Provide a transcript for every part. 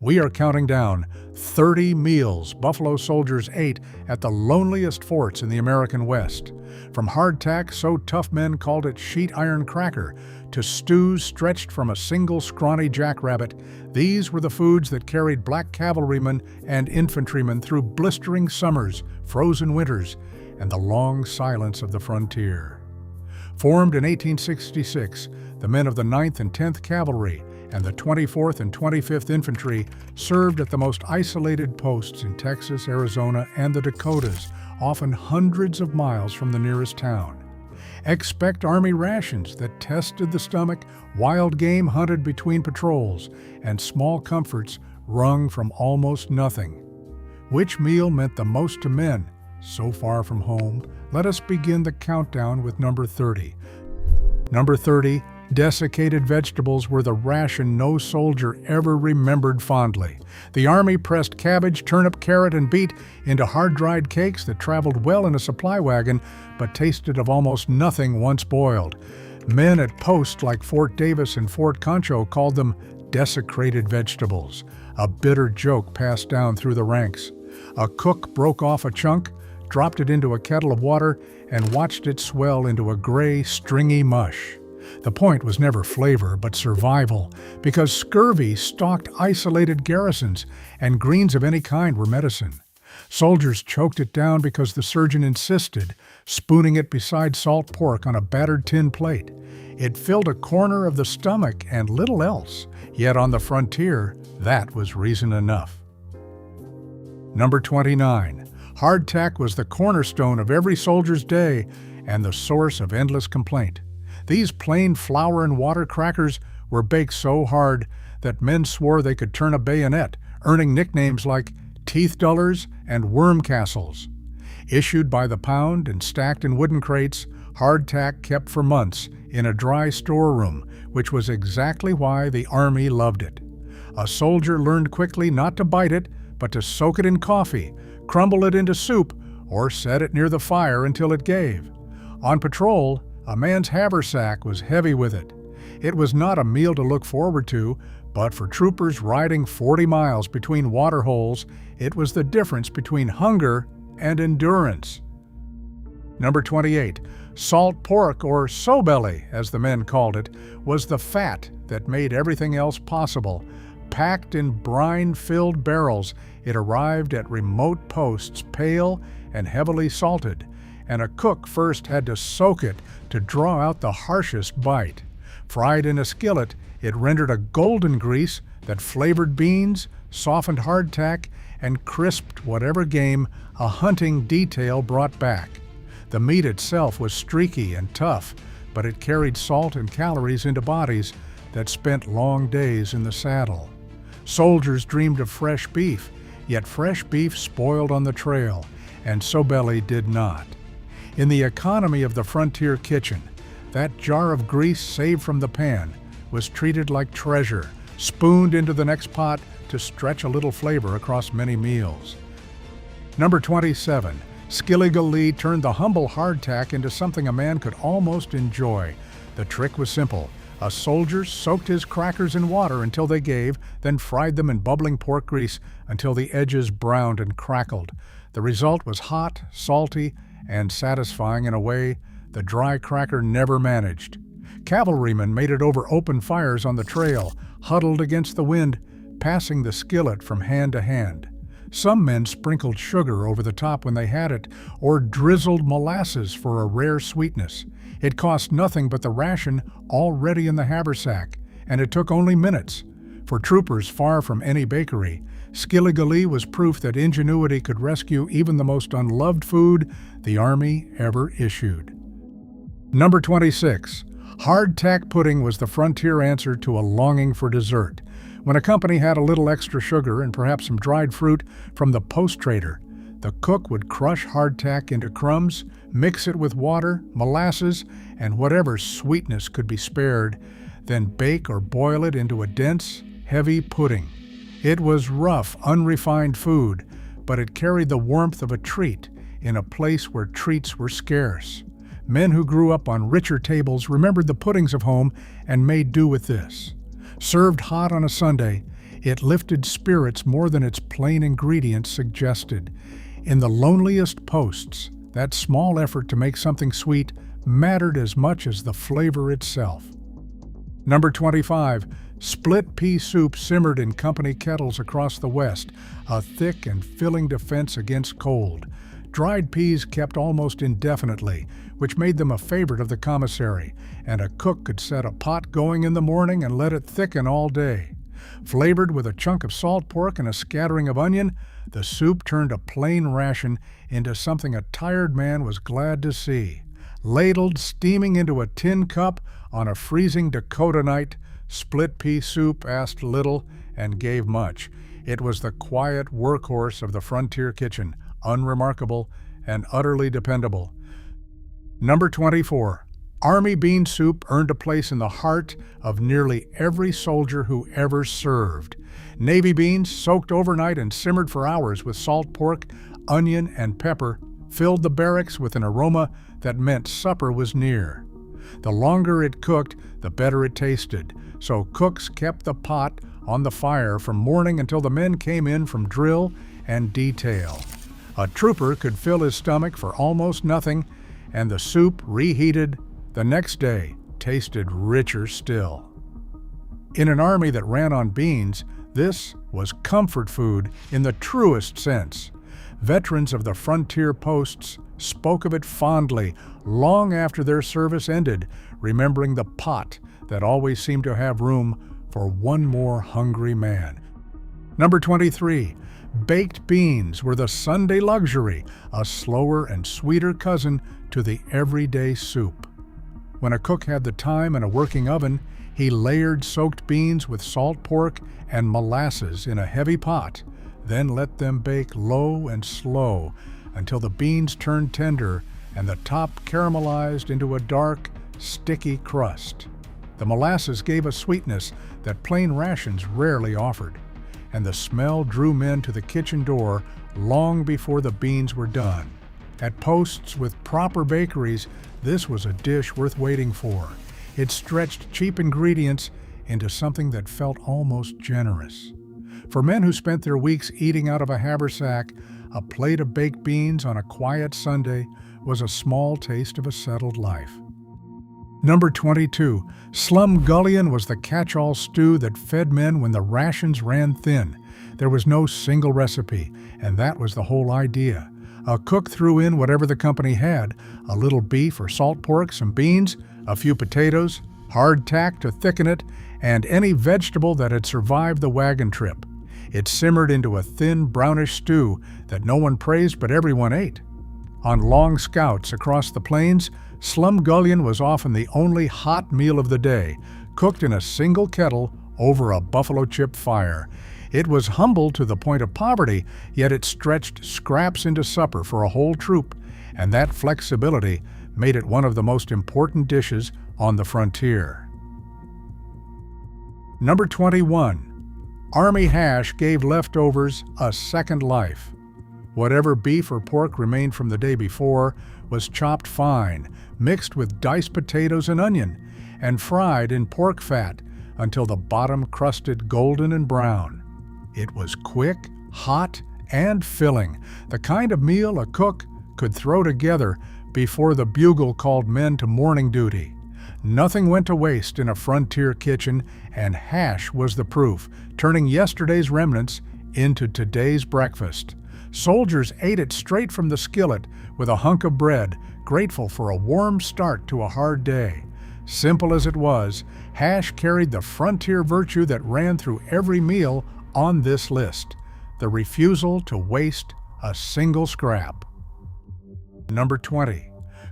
We are counting down 30 meals Buffalo soldiers ate at the loneliest forts in the American West. From hardtack so tough men called it sheet iron cracker, to stews stretched from a single scrawny jackrabbit, these were the foods that carried black cavalrymen and infantrymen through blistering summers, frozen winters, and the long silence of the frontier. Formed in 1866, the men of the 9th and 10th Cavalry and the 24th and 25th Infantry served at the most isolated posts in Texas, Arizona, and the Dakotas, often hundreds of miles from the nearest town. Expect Army rations that tested the stomach, wild game hunted between patrols, and small comforts wrung from almost nothing. Which meal meant the most to men so far from home? Let us begin the countdown with number 30. Number 30, desiccated vegetables were the ration no soldier ever remembered fondly. The Army pressed cabbage, turnip, carrot, and beet into hard-dried cakes that traveled well in a supply wagon, but tasted of almost nothing once boiled. Men at posts like Fort Davis and Fort Concho called them desecrated vegetables, a bitter joke passed down through the ranks. A cook broke off a chunk, dropped it into a kettle of water, and watched it swell into a gray, stringy mush. The point was never flavor, but survival, because scurvy stalked isolated garrisons, and greens of any kind were medicine. Soldiers choked it down because the surgeon insisted, spooning it beside salt pork on a battered tin plate. It filled a corner of the stomach and little else, yet on the frontier, that was reason enough. Number 29. Hardtack was the cornerstone of every soldier's day and the source of endless complaint. These plain flour and water crackers were baked so hard that men swore they could turn a bayonet, earning nicknames like teeth dullers and worm castles. Issued by the pound and stacked in wooden crates, hardtack kept for months in a dry storeroom, which was exactly why the Army loved it. A soldier learned quickly not to bite it, but to soak it in coffee, crumble it into soup, or set it near the fire until it gave. On patrol, a man's haversack was heavy with it. It was not a meal to look forward to, but for troopers riding 40 miles between water holes, it was the difference between hunger and endurance. Number 28. Salt pork, or sobelly, as the men called it, was the fat that made everything else possible. Packed in brine-filled barrels, it arrived at remote posts, pale and heavily salted, and a cook first had to soak it to draw out the harshest bite. Fried in a skillet, it rendered a golden grease that flavored beans, softened hardtack, and crisped whatever game a hunting detail brought back. The meat itself was streaky and tough, but it carried salt and calories into bodies that spent long days in the saddle. Soldiers dreamed of fresh beef, yet fresh beef spoiled on the trail, and sobelly did not. In the economy of the frontier kitchen, that jar of grease saved from the pan was treated like treasure, spooned into the next pot to stretch a little flavor across many meals. Number 27. Skilly-gally turned the humble hardtack into something a man could almost enjoy. The trick was simple. A soldier soaked his crackers in water until they gave, then fried them in bubbling pork grease until the edges browned and crackled. The result was hot, salty, and satisfying in a way the dry cracker never managed. Cavalrymen made it over open fires on the trail, huddled against the wind, passing the skillet from hand to hand. Some men sprinkled sugar over the top when they had it, or drizzled molasses for a rare sweetness. It cost nothing but the ration already in the haversack, and it took only minutes. For troopers far from any bakery, skilly-gally was proof that ingenuity could rescue even the most unloved food the Army ever issued. Number 26. Hardtack pudding was the frontier answer to a longing for dessert. When a company had a little extra sugar and perhaps some dried fruit from the post trader, the cook would crush hardtack into crumbs, mix it with water, molasses, and whatever sweetness could be spared, then bake or boil it into a dense, heavy pudding. It was rough, unrefined food, but it carried the warmth of a treat in a place where treats were scarce. Men who grew up on richer tables remembered the puddings of home and made do with this. Served hot on a Sunday, It lifted spirits more than its plain ingredients suggested. In the loneliest posts, that small effort to make something sweet mattered as much as the flavor itself. Number 25. Split pea soup simmered in company kettles across the West, a thick and filling defense against cold. Dried peas kept almost indefinitely, which made them a favorite of the commissary, and a cook could set a pot going in the morning and let it thicken all day. Flavored with a chunk of salt pork and a scattering of onion, the soup turned a plain ration into something a tired man was glad to see. Ladled steaming into a tin cup on a freezing Dakota night, split pea soup asked little and gave much. It was the quiet workhorse of the frontier kitchen, unremarkable and utterly dependable. Number 24. Army bean soup earned a place in the heart of nearly every soldier who ever served. Navy beans, soaked overnight and simmered for hours with salt pork, onion, and pepper, filled the barracks with an aroma that meant supper was near. The longer it cooked, the better it tasted, so cooks kept the pot on the fire from morning until the men came in from drill and detail. A trooper could fill his stomach for almost nothing, and the soup, reheated the next day, tasted richer still. In an army that ran on beans, this was comfort food in the truest sense. Veterans of the frontier posts spoke of it fondly long after their service ended, remembering the pot that always seemed to have room for one more hungry man. Number 23. Baked beans were the Sunday luxury, a slower and sweeter cousin to the everyday soup. When a cook had the time and a working oven, he layered soaked beans with salt pork and molasses in a heavy pot, then let them bake low and slow until the beans turned tender and the top caramelized into a dark, sticky crust. The molasses gave a sweetness that plain rations rarely offered, and the smell drew men to the kitchen door long before the beans were done. At posts with proper bakeries, this was a dish worth waiting for. It stretched cheap ingredients into something that felt almost generous. For men who spent their weeks eating out of a haversack, a plate of baked beans on a quiet Sunday was a small taste of a settled life. Number 22. Slumgullion was the catch-all stew that fed men when the rations ran thin. There was no single recipe, and that was the whole idea. A cook threw in whatever the company had, a little beef or salt pork, some beans, a few potatoes, hardtack to thicken it, and any vegetable that had survived the wagon trip. It simmered into a thin, brownish stew that no one praised but everyone ate. On long scouts across the plains, slumgullion was often the only hot meal of the day, cooked in a single kettle over a buffalo chip fire. It was humble to the point of poverty, yet it stretched scraps into supper for a whole troop, and that flexibility made it one of the most important dishes on the frontier. Number 21. Army hash gave leftovers a second life. Whatever beef or pork remained from the day before was chopped fine, mixed with diced potatoes and onion, and fried in pork fat until the bottom crusted golden and brown. It was quick, hot, and filling, the kind of meal a cook could throw together before the bugle called men to morning duty. Nothing went to waste in a frontier kitchen, and hash was the proof, turning yesterday's remnants into today's breakfast. Soldiers ate it straight from the skillet with a hunk of bread, grateful for a warm start to a hard day. Simple as it was, hash carried the frontier virtue that ran through every meal on this list: the refusal to waste a single scrap. Number 20.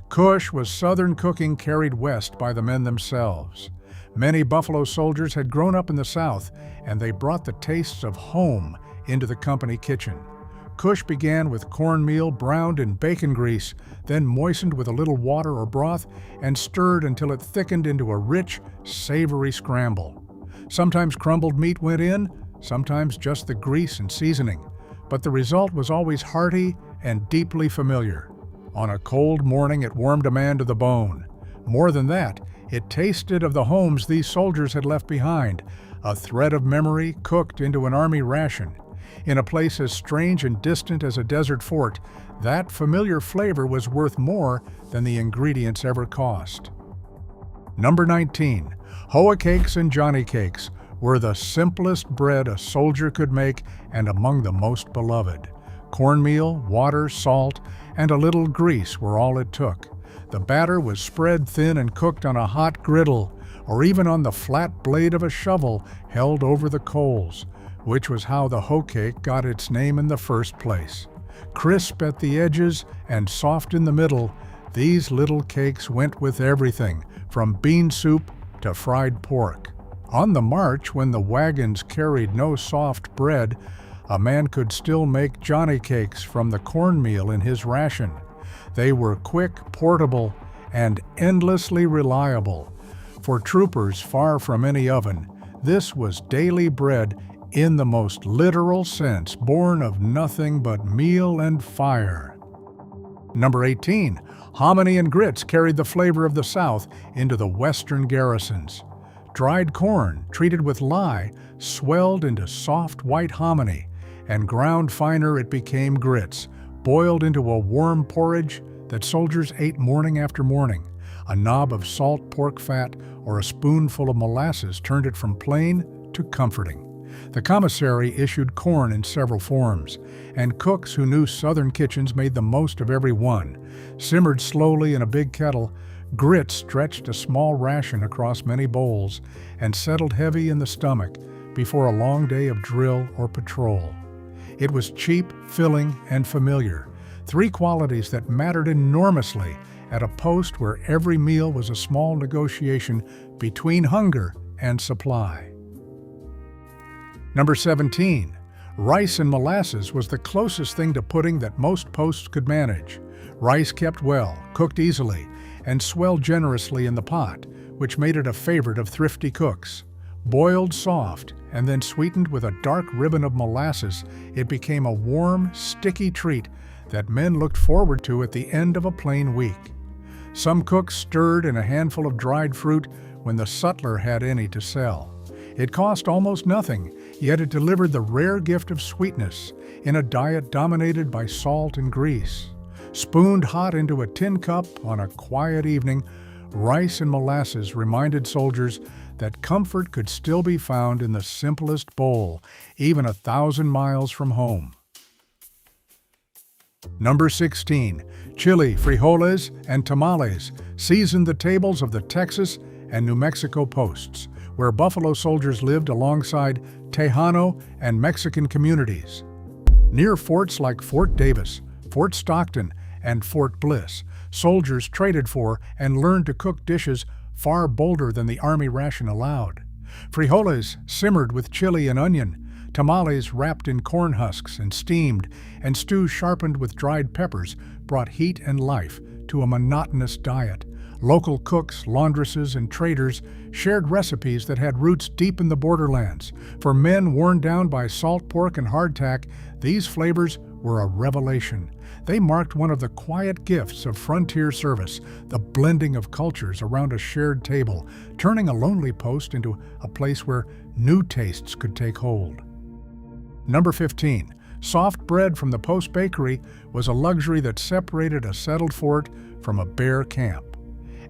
Cush was Southern cooking carried west by the men themselves. Many Buffalo soldiers had grown up in the South, and they brought the tastes of home into the company kitchen. Cush began with cornmeal browned in bacon grease, then moistened with a little water or broth, and stirred until it thickened into a rich, savory scramble. Sometimes crumbled meat went in, sometimes just the grease and seasoning, but the result was always hearty and deeply familiar. On a cold morning, it warmed a man to the bone. More than that, It tasted of the homes these soldiers had left behind, a thread of memory cooked into an army ration. In a place as strange and distant as a desert fort, that familiar flavor was worth more than the ingredients ever cost. Number 19. Hoa cakes and Johnny cakes were the simplest bread a soldier could make and among the most beloved. Cornmeal, water, salt, and a little grease were all it took. The batter was spread thin and cooked on a hot griddle, or even on the flat blade of a shovel held over the coals, which was how the hoe cake got its name in the first place. Crisp at the edges and soft in the middle, these little cakes went with everything, from bean soup to fried pork. On the march, when the wagons carried no soft bread, a man could still make Johnny cakes from the cornmeal in his ration. They were quick, portable, and endlessly reliable. For troopers far from any oven, this was daily bread in the most literal sense, born of nothing but meal and fire. Number 18. Hominy and grits carried the flavor of the South into the western garrisons. Dried corn, treated with lye, swelled into soft white hominy, and ground finer it became grits, boiled into a warm porridge that soldiers ate morning after morning. A knob of salt pork fat or a spoonful of molasses turned it from plain to comforting. The commissary issued corn in several forms, and cooks who knew southern kitchens made the most of every one. Simmered slowly in a big kettle, grits stretched a small ration across many bowls and settled heavy in the stomach before a long day of drill or patrol. It was cheap, filling, and familiar, three qualities that mattered enormously at a post where every meal was a small negotiation between hunger and supply. Number 17. Rice and molasses was the closest thing to pudding that most posts could manage. Rice kept well, cooked easily, and swelled generously in the pot, which made it a favorite of thrifty cooks. Boiled soft and then sweetened with a dark ribbon of molasses, it became a warm, sticky treat that men looked forward to at the end of a plain week. Some cooks stirred in a handful of dried fruit when the sutler had any to sell. It cost almost nothing, yet it delivered the rare gift of sweetness in a diet dominated by salt and grease. Spooned hot into a tin cup on a quiet evening, rice and molasses reminded soldiers that comfort could still be found in the simplest bowl, even 1,000 miles from home. Number 16. Chili, frijoles, and tamales seasoned the tables of the Texas and New Mexico posts, where Buffalo soldiers lived alongside Tejano and Mexican communities. Near forts like Fort Davis, Fort Stockton, and Fort Bliss, soldiers traded for and learned to cook dishes far bolder than the Army ration allowed. Frijoles simmered with chili and onion, tamales wrapped in corn husks and steamed, and stews sharpened with dried peppers brought heat and life to a monotonous diet. Local cooks, laundresses, and traders shared recipes that had roots deep in the borderlands. For men worn down by salt pork and hardtack, these flavors were a revelation. They marked one of the quiet gifts of frontier service, the blending of cultures around a shared table, turning a lonely post into a place where new tastes could take hold. Number 15. Soft bread from the post bakery was a luxury that separated a settled fort from a bare camp.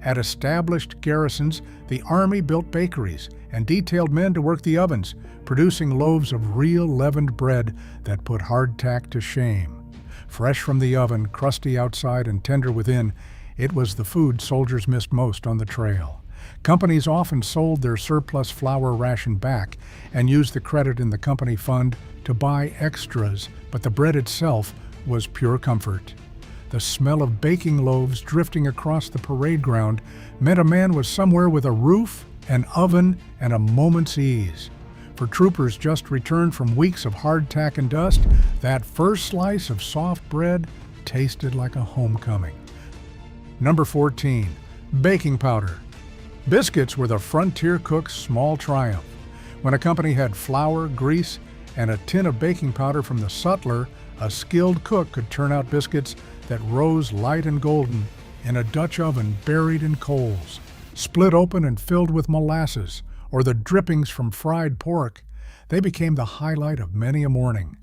At established garrisons, the Army built bakeries and detailed men to work the ovens, producing loaves of real leavened bread that put hardtack to shame. Fresh from the oven, crusty outside and tender within, it was the food soldiers missed most on the trail. Companies often sold their surplus flour ration back and used the credit in the company fund to buy extras, but the bread itself was pure comfort. The smell of baking loaves drifting across the parade ground meant a man was somewhere with a roof, an oven, and a moment's ease. For troopers just returned from weeks of hardtack and dust, that first slice of soft bread tasted like a homecoming. Number 14. Baking powder. Biscuits were the frontier cook's small triumph. When a company had flour, grease, and a tin of baking powder from the sutler, a skilled cook could turn out biscuits that rose light and golden in a Dutch oven buried in coals. split open and filled with molasses, or the drippings from fried pork, they became the highlight of many a morning.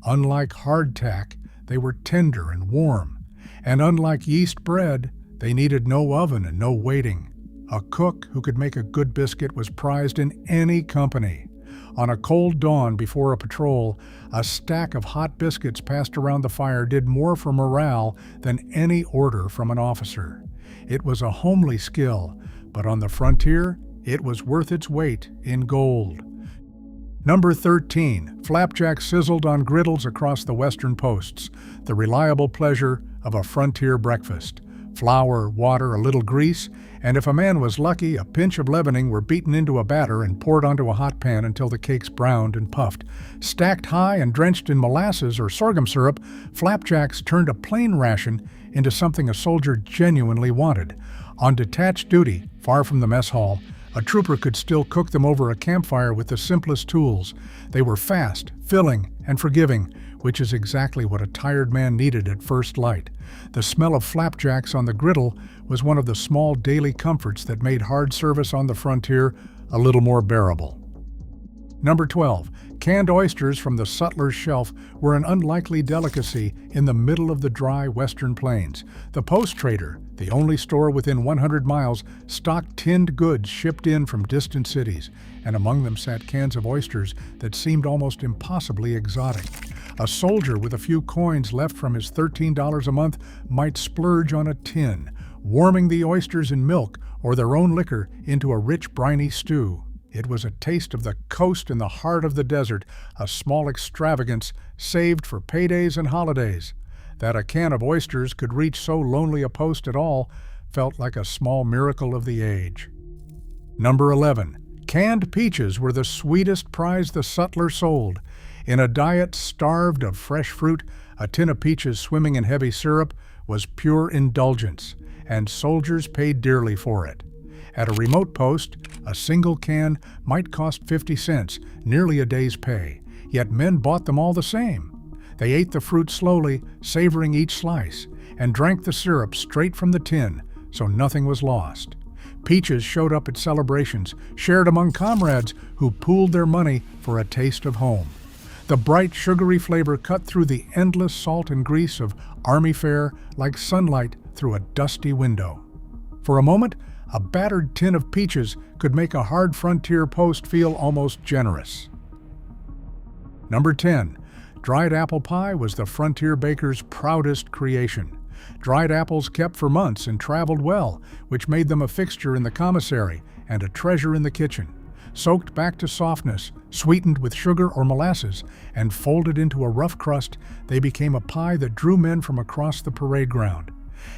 Unlike hardtack, they were tender and warm, and unlike yeast bread, they needed no oven and no waiting. A cook who could make a good biscuit was prized in any company. On a cold dawn before a patrol, a stack of hot biscuits passed around the fire did more for morale than any order from an officer. It was a homely skill, but on the frontier, it was worth its weight in gold. Number 13, flapjack sizzled on griddles across the western posts, the reliable pleasure of a frontier breakfast. Flour, water, a little grease, and if a man was lucky, a pinch of leavening were beaten into a batter and poured onto a hot pan until the cakes browned and puffed. Stacked high and drenched in molasses or sorghum syrup, flapjacks turned a plain ration into something a soldier genuinely wanted. On detached duty, far from the mess hall, a trooper could still cook them over a campfire with the simplest tools. They were fast, filling, and forgiving, which is exactly what a tired man needed at first light. The smell of flapjacks on the griddle was one of the small daily comforts that made hard service on the frontier a little more bearable. Number 12. Canned oysters from the sutler's shelf were an unlikely delicacy in the middle of the dry western plains. The post trader, the only store within 100 miles, stocked tinned goods shipped in from distant cities, and among them sat cans of oysters that seemed almost impossibly exotic. A soldier with a few coins left from his $13 a month might splurge on a tin, warming the oysters in milk or their own liquor into a rich briny stew. It was a taste of the coast in the heart of the desert, a small extravagance saved for paydays and holidays. That a can of oysters could reach so lonely a post at all felt like a small miracle of the age. Number 11. Canned peaches were the sweetest prize the sutler sold. In a diet starved of fresh fruit, a tin of peaches swimming in heavy syrup was pure indulgence, and soldiers paid dearly for it. At a remote post, a single can might cost 50 cents, nearly a day's pay, yet men bought them all the same. They ate the fruit slowly, savoring each slice, and drank the syrup straight from the tin, so nothing was lost. Peaches showed up at celebrations, shared among comrades who pooled their money for a taste of home. The bright, sugary flavor cut through the endless salt and grease of army fare like sunlight through a dusty window. For a moment, a battered tin of peaches could make a hard frontier post feel almost generous. Number 10. Dried apple pie was the frontier baker's proudest creation. Dried apples kept for months and traveled well, which made them a fixture in the commissary and a treasure in the kitchen. Soaked back to softness, sweetened with sugar or molasses, and folded into a rough crust, they became a pie that drew men from across the parade ground.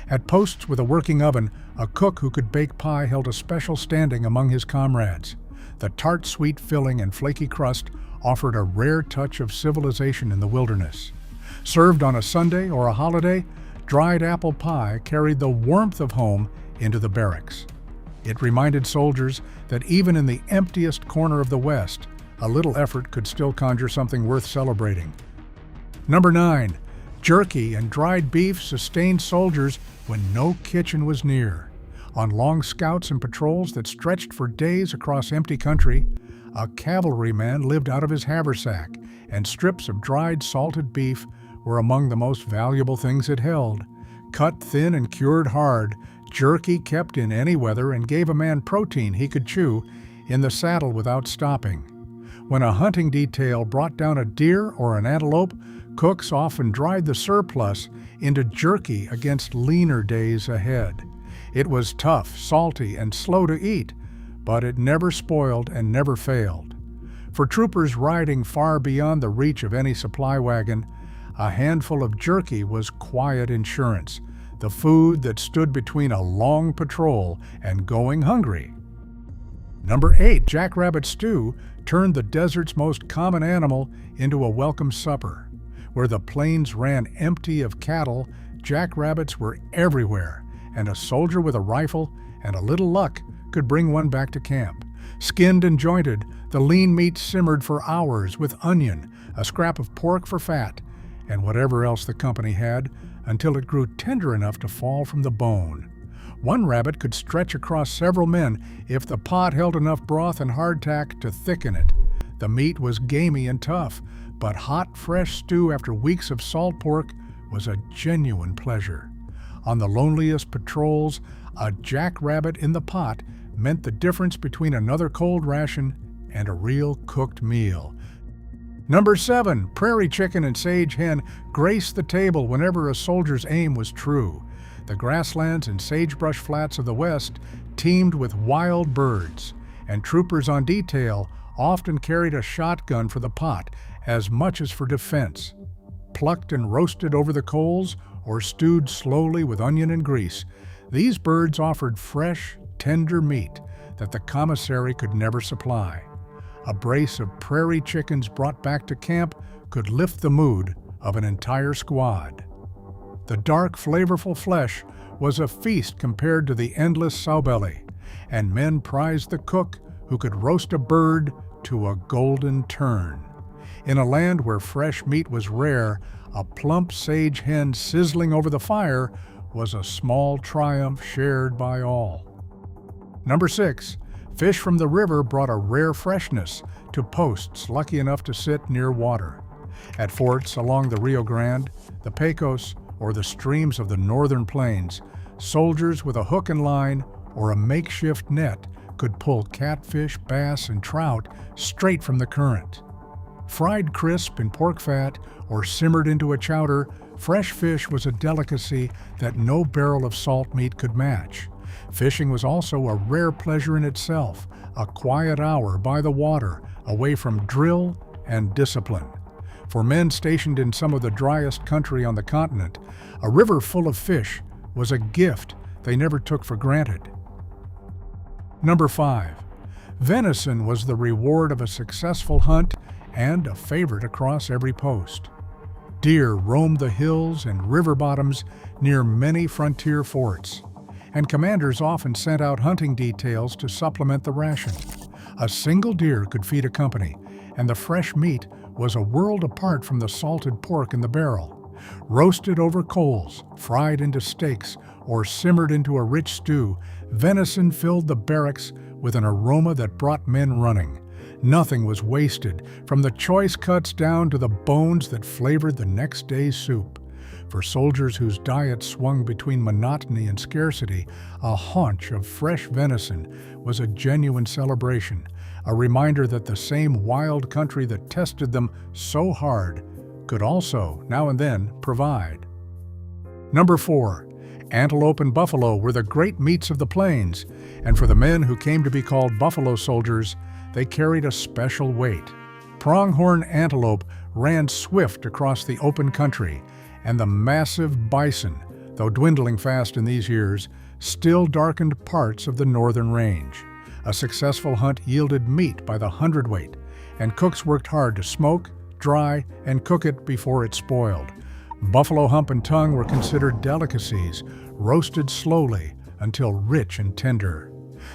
At posts with a working oven, a cook who could bake pie held a special standing among his comrades. The tart, sweet filling and flaky crust offered a rare touch of civilization in the wilderness. Served on a Sunday or a holiday, dried apple pie carried the warmth of home into the barracks. It reminded soldiers that even in the emptiest corner of the West, a little effort could still conjure something worth celebrating. Number 9. Jerky and dried beef sustained soldiers when no kitchen was near. On long scouts and patrols that stretched for days across empty country, a cavalryman lived out of his haversack, and strips of dried salted beef were among the most valuable things it held. Cut thin and cured hard, jerky kept in any weather and gave a man protein he could chew in the saddle without stopping. When a hunting detail brought down a deer or an antelope, cooks often dried the surplus into jerky against leaner days ahead. It was tough, salty, and slow to eat, but it never spoiled and never failed. For troopers riding far beyond the reach of any supply wagon, a handful of jerky was quiet insurance, the food that stood between a long patrol and going hungry. Number 8, jackrabbit stew turned the desert's most common animal into a welcome supper. Where the plains ran empty of cattle, jackrabbits were everywhere, and a soldier with a rifle and a little luck could bring one back to camp. Skinned and jointed, the lean meat simmered for hours with onion, a scrap of pork for fat, and whatever else the company had, until it grew tender enough to fall from the bone. One rabbit could stretch across several men if the pot held enough broth and hardtack to thicken it. The meat was gamey and tough, but hot, fresh stew after weeks of salt pork was a genuine pleasure. On the loneliest patrols, a jackrabbit in the pot meant the difference between another cold ration and a real cooked meal. Number 7, prairie chicken and sage hen graced the table whenever a soldier's aim was true. The grasslands and sagebrush flats of the West teemed with wild birds, and troopers on detail often carried a shotgun for the pot as much as for defense. Plucked and roasted over the coals or stewed slowly with onion and grease, these birds offered fresh, tender meat that the commissary could never supply. A brace of prairie chickens brought back to camp could lift the mood of an entire squad. The dark, flavorful flesh was a feast compared to the endless sowbelly, and men prized the cook who could roast a bird to a golden turn. In a land where fresh meat was rare, a plump sage hen sizzling over the fire was a small triumph shared by all. Number 6, fish from the river brought a rare freshness to posts lucky enough to sit near water. At forts along the Rio Grande, the Pecos, or the streams of the northern plains, soldiers with a hook and line or a makeshift net could pull catfish, bass, and trout straight from the current. Fried crisp in pork fat or simmered into a chowder, fresh fish was a delicacy that no barrel of salt meat could match. Fishing was also a rare pleasure in itself, a quiet hour by the water, away from drill and discipline. For men stationed in some of the driest country on the continent, a river full of fish was a gift they never took for granted. Number 5, venison was the reward of a successful hunt and a favorite across every post. Deer roamed the hills and river bottoms near many frontier forts, and commanders often sent out hunting details to supplement the ration. A single deer could feed a company, and the fresh meat was a world apart from the salted pork in the barrel. Roasted over coals, fried into steaks, or simmered into a rich stew, venison filled the barracks with an aroma that brought men running. Nothing was wasted, from the choice cuts down to the bones that flavored the next day's soup. For soldiers whose diet swung between monotony and scarcity, a haunch of fresh venison was a genuine celebration, a reminder that the same wild country that tested them so hard could also, now and then, provide. Number 4, antelope and buffalo were the great meats of the plains, and for the men who came to be called buffalo soldiers, they carried a special weight. Pronghorn antelope ran swift across the open country, and the massive bison, though dwindling fast in these years, still darkened parts of the northern range. A successful hunt yielded meat by the hundredweight, and cooks worked hard to smoke, dry, and cook it before it spoiled. Buffalo hump and tongue were considered delicacies, roasted slowly until rich and tender.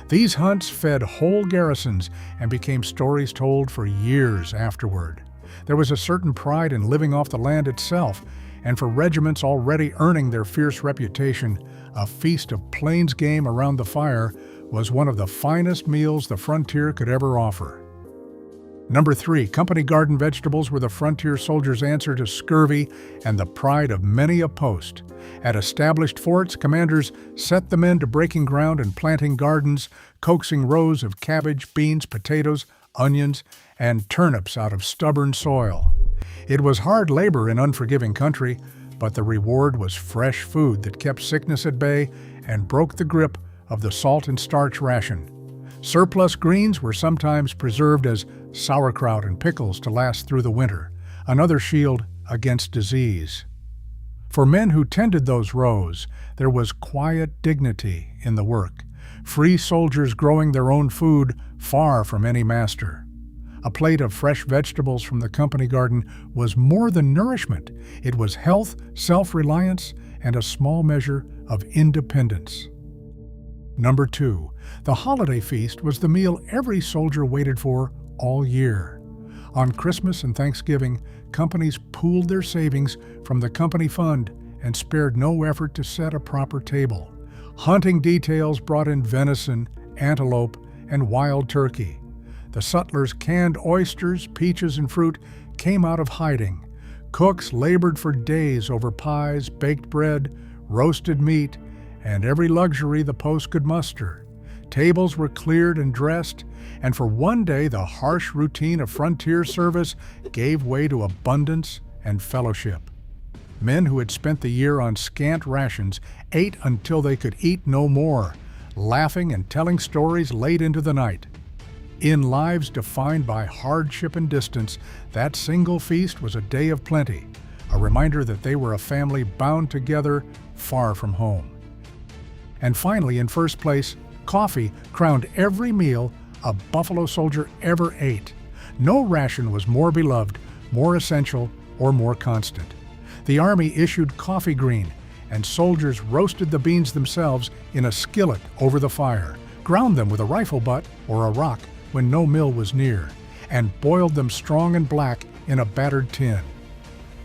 These hunts fed whole garrisons and became stories told for years afterward. There was a certain pride in living off the land itself, and for regiments already earning their fierce reputation, a feast of plains game around the fire was one of the finest meals the frontier could ever offer. Number 3, company garden vegetables were the frontier soldiers' answer to scurvy and the pride of many a post. At established forts, commanders set the men to breaking ground and planting gardens, coaxing rows of cabbage, beans, potatoes, onions, and turnips out of stubborn soil. It was hard labor in unforgiving country, but the reward was fresh food that kept sickness at bay and broke the grip of the salt and starch ration. Surplus greens were sometimes preserved as sauerkraut and pickles to last through the winter, another shield against disease. For men who tended those rows, there was quiet dignity in the work, free soldiers growing their own food far from any master. A plate of fresh vegetables from the company garden was more than nourishment. It was health, self-reliance, and a small measure of independence. Number 2, the holiday feast was the meal every soldier waited for all year. On Christmas and Thanksgiving, companies pooled their savings from the company fund and spared no effort to set a proper table. Hunting details brought in venison, antelope, and wild turkey. The sutlers canned oysters, peaches, and fruit came out of hiding. Cooks labored for days over pies, baked bread, roasted meat, and every luxury the post could muster. Tables were cleared and dressed, and for one day the harsh routine of frontier service gave way to abundance and fellowship. Men who had spent the year on scant rations ate until they could eat no more, laughing and telling stories late into the night. In lives defined by hardship and distance, that single feast was a day of plenty, a reminder that they were a family bound together far from home. And finally, in first place, coffee crowned every meal a Buffalo soldier ever ate. No ration was more beloved, more essential, or more constant. The Army issued coffee green, and soldiers roasted the beans themselves in a skillet over the fire, ground them with a rifle butt or a rock when no mill was near, and boiled them strong and black in a battered tin.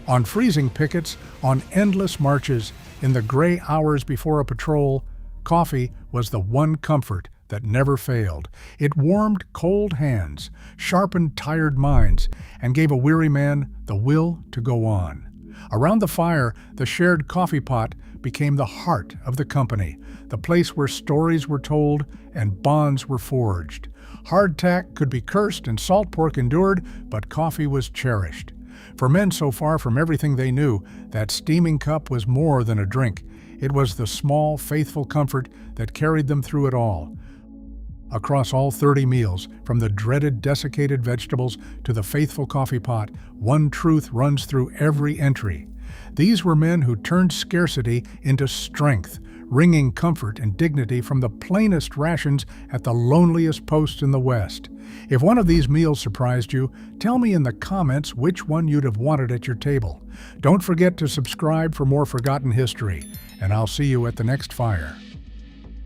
On freezing pickets, on endless marches, in the gray hours before a patrol, coffee was the one comfort that never failed. It warmed cold hands, sharpened tired minds, and gave a weary man the will to go on. Around the fire, the shared coffee pot became the heart of the company, the place where stories were told and bonds were forged. Hardtack could be cursed and salt pork endured, but coffee was cherished. For men so far from everything they knew, that steaming cup was more than a drink. It was the small, faithful comfort that carried them through it all. Across all 30 meals, from the dreaded desiccated vegetables to the faithful coffee pot, one truth runs through every entry. These were men who turned scarcity into strength, wringing comfort and dignity from the plainest rations at the loneliest post in the West. If one of these meals surprised you, tell me in the comments which one you'd have wanted at your table. Don't forget to subscribe for more forgotten history, and I'll see you at the next fire.